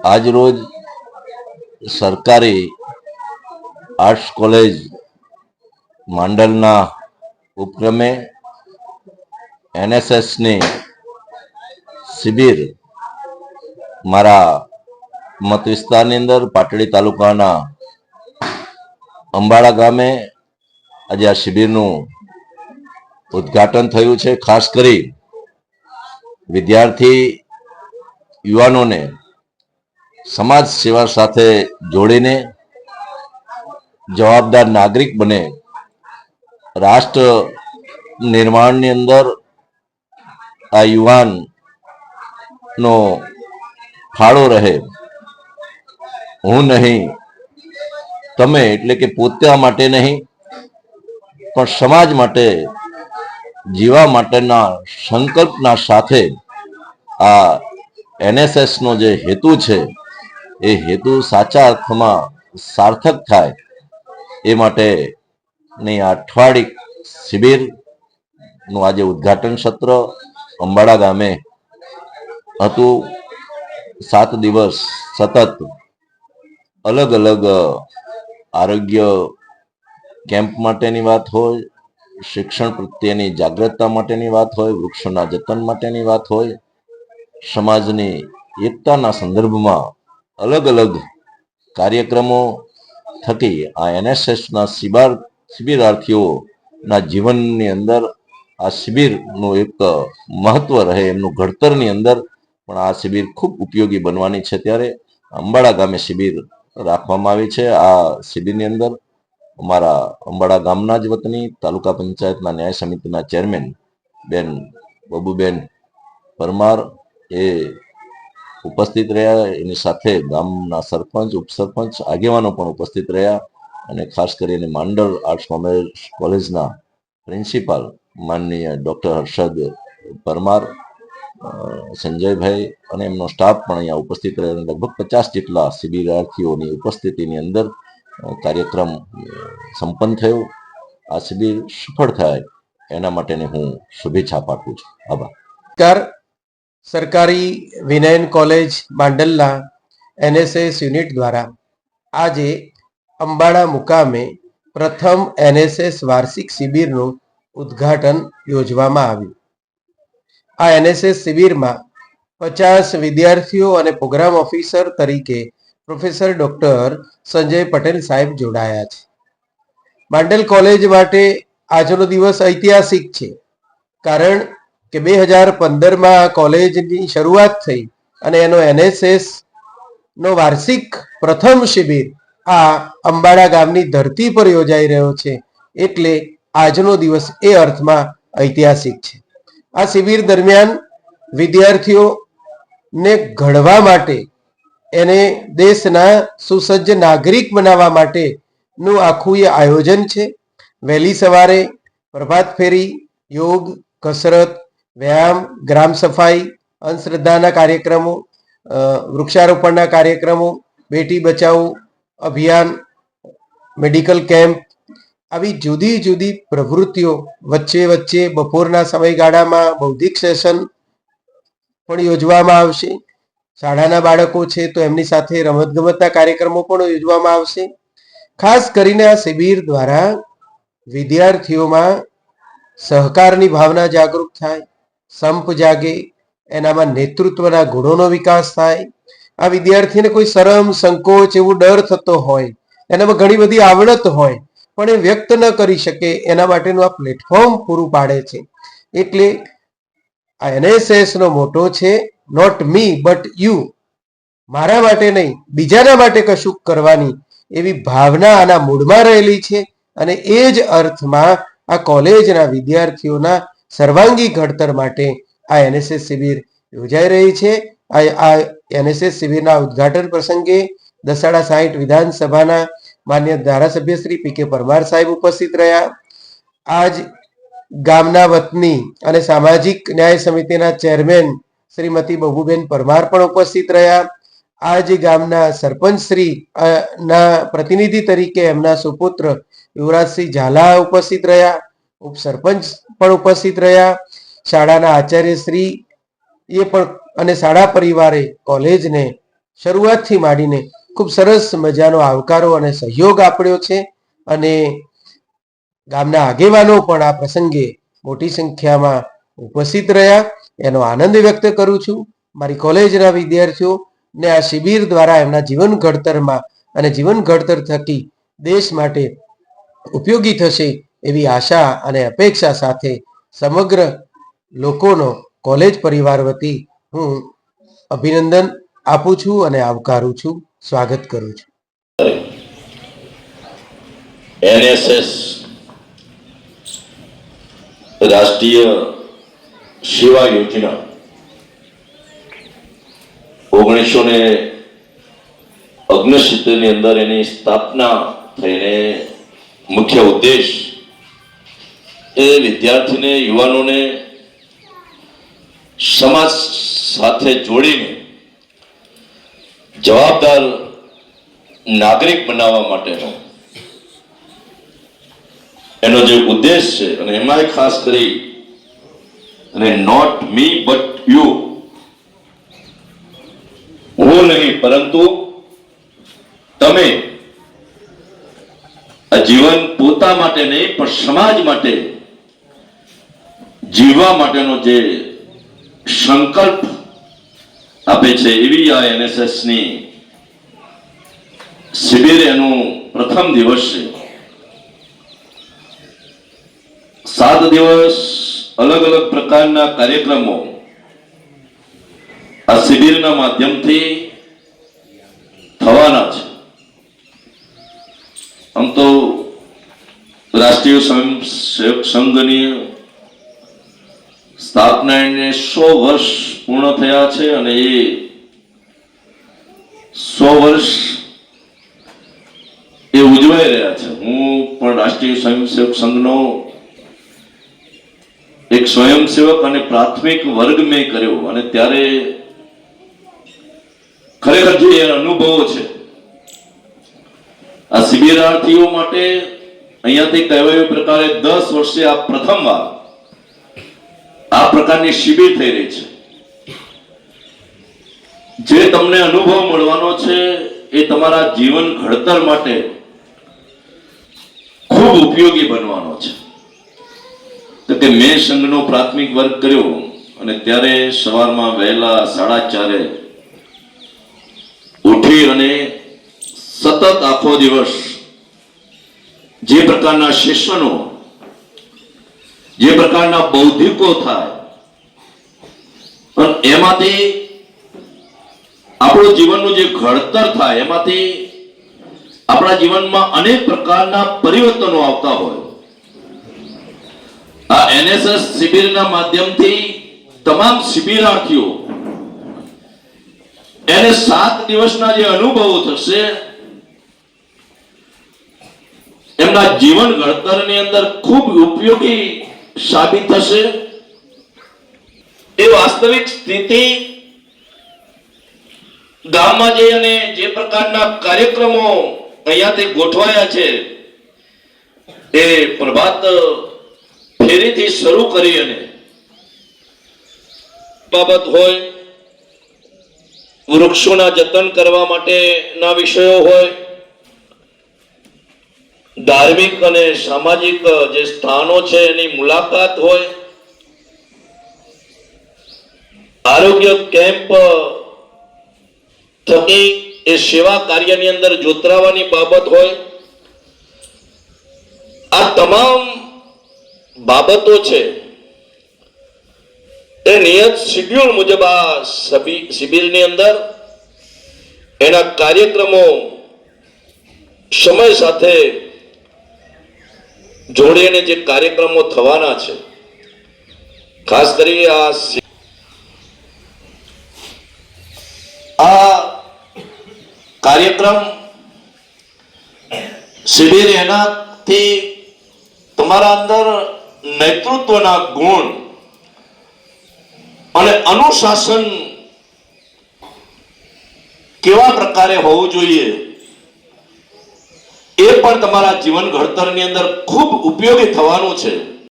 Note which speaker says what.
Speaker 1: આજ રોજ સરકારી આર્ટ્સ કોલેજ માંડલના ઉપક્રમે એનએસએસની શિબિર મારા મત વિસ્તારની અંદર પાટડી તાલુકાના અંબાડા ગામે આજે આ શિબિરનું ઉદ્ઘાટન થયું છે। ખાસ કરી વિદ્યાર્થી યુવાનોને સમાજ સેવા સાથે જોડીને જવાબદાર નાગરિક બને, રાષ્ટ્ર નિર્માણની અંદર આ યુવાનનો ફાળો રહે। હું નહીં તમે એટલે કે પોતા માટે નહીં પણ સમાજ માટે જીવા માટેના સંકલ્પના સાથે આ એનએસએસનો જે હેતુ છે એ હેતુ સાચા અર્થમાં સાર્થક થાય એ માટેની આ અઠવાડિક શિબિરનું આજે ઉદ્ઘાટન સત્ર અંબાડા ગામે હતું। 7 દિવસ સતત અલગ અલગ આરોગ્ય કેમ્પ માટેની વાત હોય, શિક્ષણ પ્રત્યેની જાગૃતતા માટેની વાત હોય, વૃક્ષોના જતન માટેની વાત હોય, સમાજની એકતાના સંદર્ભમાં અલગ અલગ કાર્યક્રમો થકી આ એનએસએસના શિબિરાર્થીઓના જીવનની અંદર આ શિબિરનું એક મહત્વ રહે, એમનું ઘડતરની અંદર પણ આ શિબિર ખૂબ ઉપયોગી બનવાની છે। ત્યારે અંબાડા ગામે શિબિર રાખવામાં આવી છે। આ શિબિરની અંદર અમારા અંબાડા ગામના જ વતની તાલુકા પંચાયતના ન્યાય સમિતિના ચેરમેન બેન બબુબેન પરમાર એ ઉપસ્થિત રહ્યા, એની સાથે ગામના સરપંચ, ઉપસરપંચ, આગેવાનો પણ ઉપસ્થિત રહ્યા અને ખાસ કરીને માંડલ આર્ટ્સ કોલેજના પ્રિન્સિપાલ માનનીય ડૉક્ટર હર્ષદ પરમાર, સંજયભાઈ અને એમનો સ્ટાફ પણ અહીંયા ઉપસ્થિત રહ્યો। લગભગ 50 જેટલા શિબિરાર્થીઓની ઉપસ્થિતિની અંદર કાર્યક્રમ સંપન્ન થયો। આ શિબિર સફળ થાય એના માટેની હું શુભેચ્છા પાઠવું છું। આભાર।
Speaker 2: સરકારી વિનયન કોલેજ માંડલના એનએસએસ યુનિટ દ્વારા આજે અંબાડા મુકામે પ્રથમ એનએસએસ વાર્ષિક શિબિરનું ઉદ્ઘાટન યોજવામાં આવ્યું। આ એનએસએસ શિબિરમાં 50 વિદ્યાર્થીઓ અને પ્રોગ્રામ ઓફિસર તરીકે પ્રોફેસર ડોક્ટર સંજય પટેલ સાહેબ જોડાયા છે। માંડલ કોલેજ માટે આજનો દિવસ ઐતિહાસિક છે, કારણ કે 2015માં કોલેજની શરૂઆત થઈ અને એનો એનએસએસ નો વાર્ષિક પ્રથમ શિબિર આ અંબાડા ગામની ધરતી પર યોજાઈ રહ્યો છે, એટલે આજનો દિવસ એ અર્થમાં ઐતિહાસિક છે। આ શિબિર દરમિયાન વિદ્યાર્થીઓને ઘડવા માટે, એને દેશના સુસજ્જ નાગરિક બનાવવા માટેનું આખું એ આયોજન છે। વહેલી સવારે પ્રભાત ફેરી, યોગ, કસરત, વ્યાયામ, ગ્રામ સફાઈ, અંધશ્રદ્ધાના કાર્યક્રમો, વૃક્ષારોપણના કાર્યક્રમો, બેટી બચાવો અભિયાન, મેડિકલ કેમ્પ, આવી જુદી જુદી પ્રવૃત્તિઓ વચ્ચે વચ્ચે બપોરના સમયગાળામાં બૌદ્ધિક સેશન પણ યોજવામાં આવશે। શાળાના બાળકો છે તો એમની સાથે રમતગમતના કાર્યક્રમો પણ યોજવામાં આવશે। ખાસ કરીને આ શિબિર દ્વારા વિદ્યાર્થીઓમાં સહકારની ભાવના જાગૃત થાય, સંપ જાગે, એનામાં નેતૃત્વના ગુણોનો વિકાસ થાય। આ વિદ્યાર્થીને કોઈ શરમ, સંકોચ, એવું ડર થતો હોય, એનામાં ઘણી બધી આવડત હોય પણ એ વ્યક્ત ન કરી શકે, એના માટેનું આ પ્લેટફોર્મ પૂરું પાડે છે। એટલે આ એનએસએસ નો મોટો છે, નોટ મી બટ યુ, મારા માટે નહીં બીજાના માટે કશું કરવાની એવી ભાવના આના મૂળમાં રહેલી છે અને એ જ અર્થમાં આ કોલેજના વિદ્યાર્થીઓના સર્વાંગી ઘડતર માટે આ એનએસએસ શિબિર યોજાઈ રહી છે। આ એનએસએસ શિબિરના ઉદ્ઘાટન પ્રસંગે દસાડા 60 વિધાનસભાના માન્ય ધારાસભ્ય શ્રી પી.કે. પરમાર સાહેબ ઉપસ્થિત રહ્યા। આજ ગામના વતની અને સામાજિક ન્યાય સમિતિના ચેરમેન શ્રીમતી બબુબેન પરમાર પણ ઉપસ્થિત રહ્યા। આજ ગામના સરપંચ શ્રી ના પ્રતિનિધિ તરીકે એમના સુપુત્ર યુવરાજસિંહ ઝાલા ઉપસ્થિત રહ્યા, ઉપસરપંચ પણ ઉપસ્થિત રહ્યા, શાળાના આચાર્ય શ્રી એ પણ અને શાળા પરિવારે કોલેજને શરૂઆતથી માંડીને ખૂબ સરસ મજાનો આવકારો અને સહયોગ આપ્યો છે અને ગામના આગેવાનો પણ આ પ્રસંગે મોટી સંખ્યામાં ઉપસ્થિત રહ્યા. એનો આનંદ વ્યક્ત કરું છું. મારી કોલેજના વિદ્યાર્થીઓને આ શિબિર દ્વારા એમના જીવન ઘડતરમાં અને જીવન ઘડતર થકી દેશ માટે ઉપયોગી થશે એવી આશા અને અપેક્ષા સાથે સમગ્ર લોકોનો કોલેજ પરિવાર વતી હું અભિનંદન આપું છું અને આવકારું છું, સ્વાગત કરું છું.
Speaker 1: એનએસએસ રાષ્ટ્રીય સેવા યોજના 1969 ની અંદર એની સ્થાપના થઈને મુખ્ય ઉદ્દેશ એ વિદ્યાર્થીને યુવાનોને સમાજ સાથે જોડીને જવાબદાર નાગરિક બનાવવા માટેનો એનો જે ઉદ્દેશ છે અને એમાં ખાસ કરી અને નોટ મી બટ યુ, હું નહીં પરંતુ તમે, આ જીવન પોતા માટે નહીં પણ સમાજ માટે જીવવા માટેનો જે સંકલ્પ આપે છે એવી આ એનએસએસ ની શિબિર એનું પ્રથમ દિવસ છે. 7 દિવસ અલગ અલગ પ્રકારના કાર્યક્રમો આ શિબિરના માધ્યમથી થવાના છે. આમ તો રાષ્ટ્રીય સ્વયંસેવક સંઘની સ્થાપનાને 100 વર્ષ પૂર્ણ થયા છે અને એ 100 વર્ષ એ ઉજવાઈ રહ્યા છે. હું પણ રાષ્ટ્રીય સ્વયંસેવક સંઘનો એક સ્વયંસેવક અને પ્રાથમિક વર્ગ મેં કર્યો અને ત્યારે ખરેખર જે અનુભવો છે આ શિબિરાર્થીઓ માટે અહીંયાથી કહેવાય પ્રકારે 10 વર્ષે આ પ્રથમવાર આ પ્રકારની શિબિર થઈ રહી છે. જે તમને અનુભવ મળવાનો છે એ તમારા જીવન ઘડતર માટે ખૂબ ઉપયોગી બનવાનો છે. તો કે મેં સંઘનો પ્રાથમિક વર્ગ કર્યો અને ત્યારે સવારમાં વહેલા 4:30 ઉઠી અને સતત આખો દિવસ જે પ્રકારના સેશનો, જે પ્રકારના બૌદ્ધિકો થાય પણ એમાંથી આપણું જીવનનું જે ઘડતર થાય એમાંથી આપણા જીવનમાં અનેક પ્રકારના પરિવર્તનો આવતા હોય. આ એનએસએસ શિબિરના માધ્યમથી તમામ શિબિરાર્થીઓ એને 7 દિવસના જે અનુભવો થશે એમના જીવન ઘડતરની અંદર ખૂબ ઉપયોગી સાબિત થશે. એ વાસ્તવિક સ્થિતિ ગામમાં જઈ અને જે પ્રકારના કાર્યક્રમો અહીંયાથી ગોઠવાયા છે એ પ્રભાત ફેરીથી શરૂ કરી અને બાબત હોય, વૃક્ષોના જતન કરવા માટેના વિષયો હોય, ધાર્મિક અને સામાજિક જે સ્થાનો છે એની મુલાકાત હોય, આરોગ્ય કેમ્પ થકી એ સેવા કાર્યની અંદર જોતરાવાની બાબત હોય, આ તમામ બાબતો છે એ નિયત શિડ્યુલ મુજબ આ શિબિરની અંદર એના કાર્યક્રમો સમય સાથે જોડીને જે કાર્યક્રમો થવાના છે, ખાસ કરી આ કાર્યક્રમ શિબિર એનાથી તમારા અંદર નેતૃત્વના ગુણ અને અનુશાસન કેવા પ્રકારે હોવું જોઈએ એ પણ તમારા જીવન ઘડતરની અંદર ખૂબ ઉપયોગી થવાનું છે.